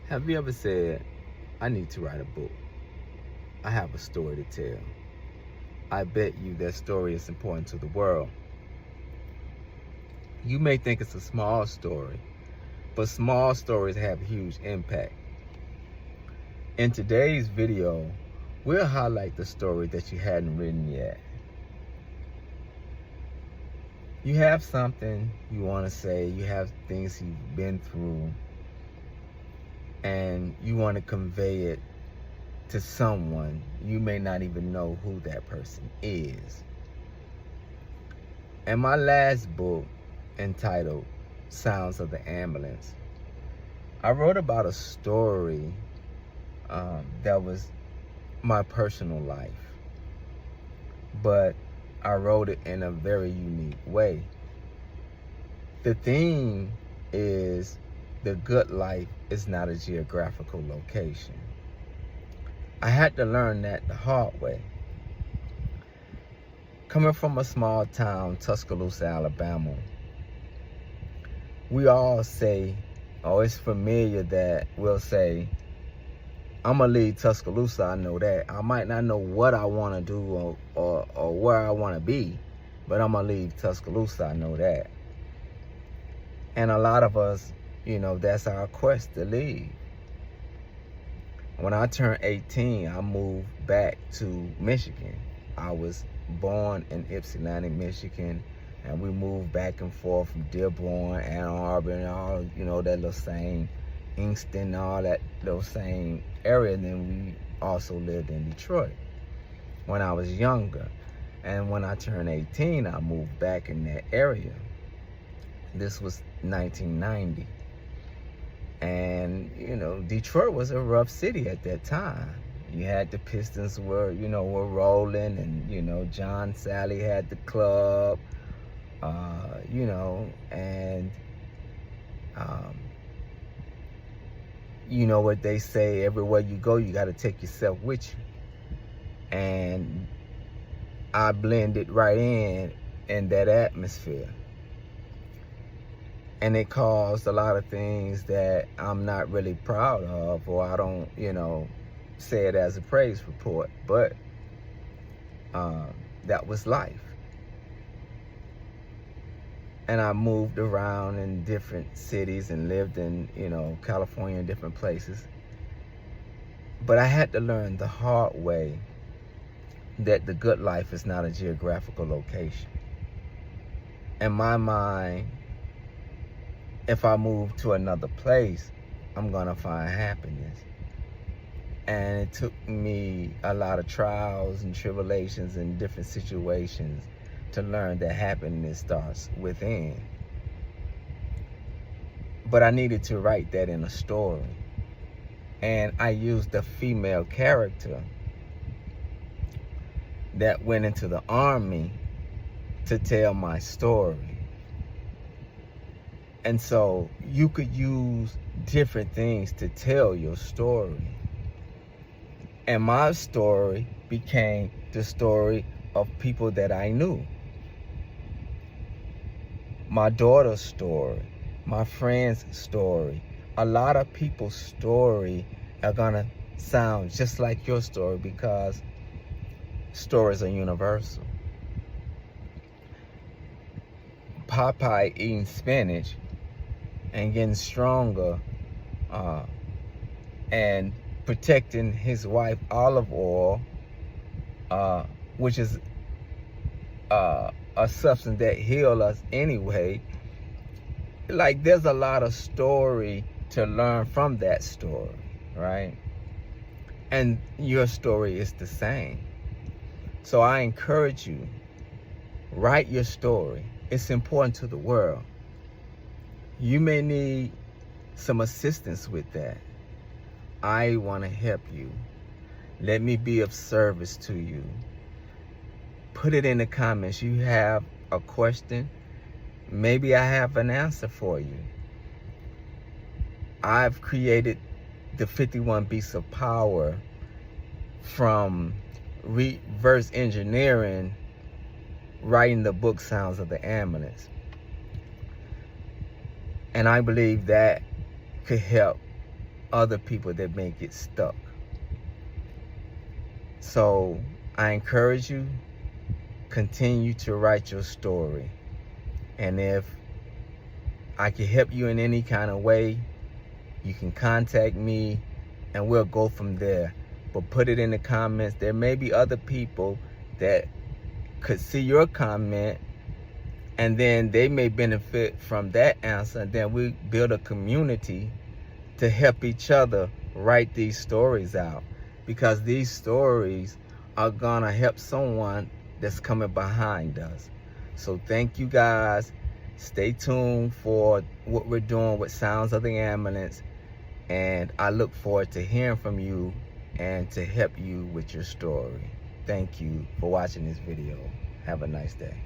Have you ever said, I need to write a book? I have a story to tell. I bet you that story is important to the world. You may think it's a small story, but small stories have huge impact. In today's video, we'll highlight the story that you hadn't written yet. You have something you want to say, you have things you've been through, and you want to convey it to someone. You may not even know who that person is. In my last book, entitled Sounds of the Ambulance, I wrote about a story that was my personal life, but I wrote it in a very unique way. The theme is the good life is not a geographical location. I had to learn that the hard way. Coming from a small town, Tuscaloosa, Alabama, we all say, oh, it's familiar that we'll say, I'm going to leave Tuscaloosa, I know that. I might not know what I want to do or where I want to be, but I'm going to leave Tuscaloosa, I know that. And a lot of us, that's our quest to leave. When I turned 18, I moved back to Michigan. I was born in Ypsilanti, Michigan, and we moved back and forth from Dearborn, Ann Arbor, and all, that little same Inkster, all that little same area. And then we also lived in Detroit when I was younger. And when I turned 18, I moved back in that area. This was 1990. And, Detroit was a rough city at that time. You had the Pistons were rolling, and, John Sally had the club, and, what they say, everywhere you go, you got to take yourself with you. And I blended right in that atmosphere. And it caused a lot of things that I'm not really proud of, or I don't, say it as a praise report, but that was life. And I moved around in different cities and lived in, California and different places. But I had to learn the hard way that the good life is not a geographical location. In my mind, if I move to another place, I'm gonna find happiness. And it took me a lot of trials and tribulations and different situations to learn that happiness starts within. But I needed to write that in a story. And I used a female character that went into the army to tell my story. And so you could use different things to tell your story. And my story became the story of people that I knew. My daughter's story, my friend's story. A lot of people's story are gonna sound just like your story because stories are universal. Popeye eating spinach and getting stronger and protecting his wife olive oil, which is a substance that heals us anyway. Like, there's a lot of story to learn from that story, right? And your story is the same. So I encourage you, write your story. It's important to the world. You may need some assistance with that. I want to help you. Let me be of service to you. Put it in the comments. You have a question? Maybe I have an answer for you. I've created the 51 Beasts of Power from reverse engineering writing the book Sounds of the Ambulance. And I believe that could help other people that may get stuck. So I encourage you, continue to write your story. And if I can help you in any kind of way, you can contact me and we'll go from there. But put it in the comments. There may be other people that could see your comment and then they may benefit from that answer. And then we build a community to help each other write these stories out, because these stories are gonna help someone that's coming behind us. So thank you guys. Stay tuned for what we're doing with Sounds of the Ambulance, and I look forward to hearing from you and to help you with your story. Thank you for watching this video. Have a nice day.